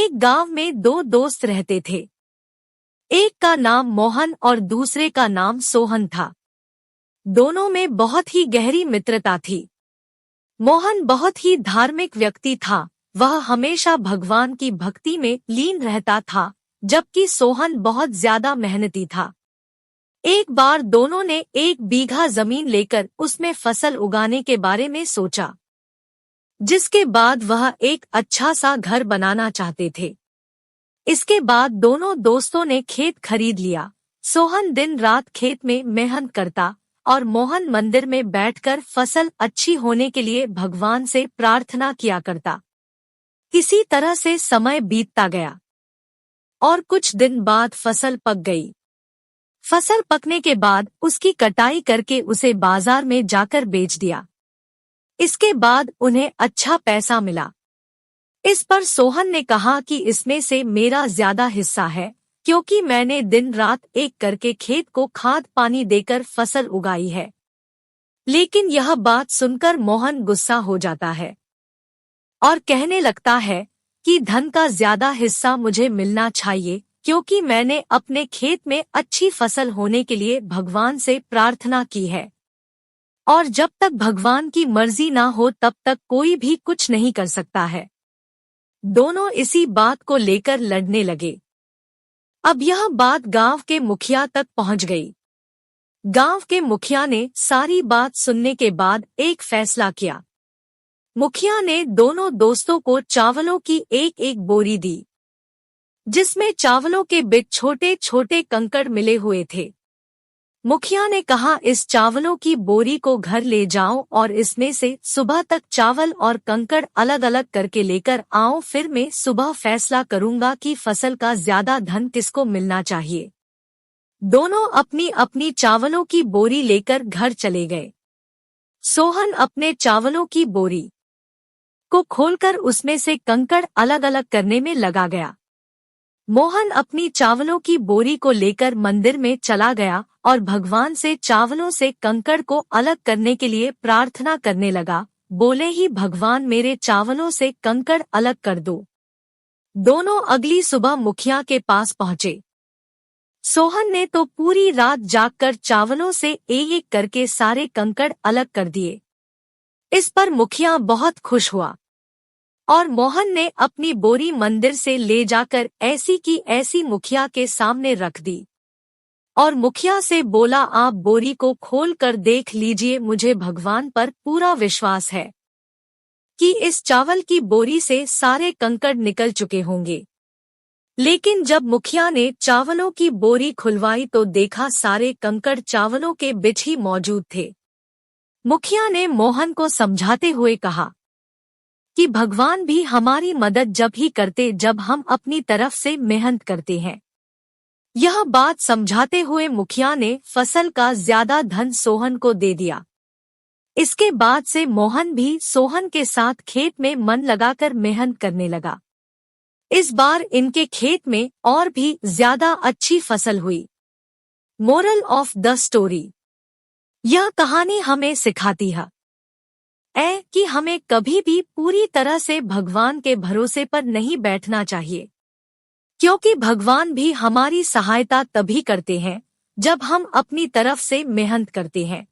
एक गांव में दो दोस्त रहते थे। एक का नाम मोहन और दूसरे का नाम सोहन था। दोनों में बहुत ही गहरी मित्रता थी। मोहन बहुत ही धार्मिक व्यक्ति था, वह हमेशा भगवान की भक्ति में लीन रहता था, जबकि सोहन बहुत ज्यादा मेहनती था। एक बार दोनों ने 1 बीघा जमीन लेकर उसमें फसल उगाने के बारे में सोचा, जिसके बाद वह एक अच्छा सा घर बनाना चाहते थे। इसके बाद दोनों दोस्तों ने खेत खरीद लिया। सोहन दिन रात खेत में मेहनत करता और मोहन मंदिर में बैठकर फसल अच्छी होने के लिए भगवान से प्रार्थना किया करता। इसी तरह से समय बीतता गया और कुछ दिन बाद फसल पक गई। फसल पकने के बाद उसकी कटाई करके उसे बाजार में जाकर बेच दिया। इसके बाद उन्हें अच्छा पैसा मिला। इस पर सोहन ने कहा कि इसमें से मेरा ज्यादा हिस्सा है, क्योंकि मैंने दिन रात एक करके खेत को खाद पानी देकर फसल उगाई है। लेकिन यह बात सुनकर मोहन गुस्सा हो जाता है और कहने लगता है कि धन का ज्यादा हिस्सा मुझे मिलना चाहिए, क्योंकि मैंने अपने खेत में अच्छी फसल होने के लिए भगवान से प्रार्थना की है, और जब तक भगवान की मर्जी ना हो तब तक कोई भी कुछ नहीं कर सकता है। दोनों इसी बात को लेकर लड़ने लगे। अब यह बात गांव के मुखिया तक पहुंच गई। गांव के मुखिया ने सारी बात सुनने के बाद एक फैसला किया। मुखिया ने दोनों दोस्तों को चावलों की एक बोरी दी, जिसमें चावलों के बीच छोटे छोटे कंकड़ मिले हुए थे। मुखिया ने कहा, इस चावलों की बोरी को घर ले जाओ और इसमें से सुबह तक चावल और कंकड़ अलग अलग करके लेकर आओ, फिर मैं सुबह फैसला करूंगा कि फसल का ज्यादा धन किसको मिलना चाहिए। दोनों अपनी अपनी चावलों की बोरी लेकर घर चले गए। सोहन अपने चावलों की बोरी को खोलकर उसमें से कंकड़ अलग अलग करने में लगा गया। मोहन अपनी चावलों की बोरी को लेकर मंदिर में चला गया और भगवान से चावलों से कंकड़ को अलग करने के लिए प्रार्थना करने लगा। बोले ही, भगवान मेरे चावलों से कंकड़ अलग कर दो। दोनों अगली सुबह मुखिया के पास पहुंचे। सोहन ने तो पूरी रात जागकर चावलों से एक करके सारे कंकड़ अलग कर दिए। इस पर मुखिया बहुत खुश हुआ और मोहन ने अपनी बोरी मंदिर से ले जाकर ऐसी की ऐसी मुखिया के सामने रख दी और मुखिया से बोला, आप बोरी को खोल कर देख लीजिए, मुझे भगवान पर पूरा विश्वास है कि इस चावल की बोरी से सारे कंकड़ निकल चुके होंगे। लेकिन जब मुखिया ने चावलों की बोरी खुलवाई तो देखा सारे कंकड़ चावलों के बीच ही मौजूद थे। मुखिया ने मोहन को समझाते हुए कहा कि भगवान भी हमारी मदद जब ही करते जब हम अपनी तरफ से मेहनत करते हैं। यह बात समझाते हुए मुखिया ने फसल का ज्यादा धन सोहन को दे दिया। इसके बाद से मोहन भी सोहन के साथ खेत में मन लगाकर मेहनत करने लगा। इस बार इनके खेत में और भी ज्यादा अच्छी फसल हुई। मोरल ऑफ द स्टोरी, यह कहानी हमें सिखाती है कि हमें कभी भी पूरी तरह से भगवान के भरोसे पर नहीं बैठना चाहिए, क्योंकि भगवान भी हमारी सहायता तभी करते हैं जब हम अपनी तरफ से मेहनत करते हैं।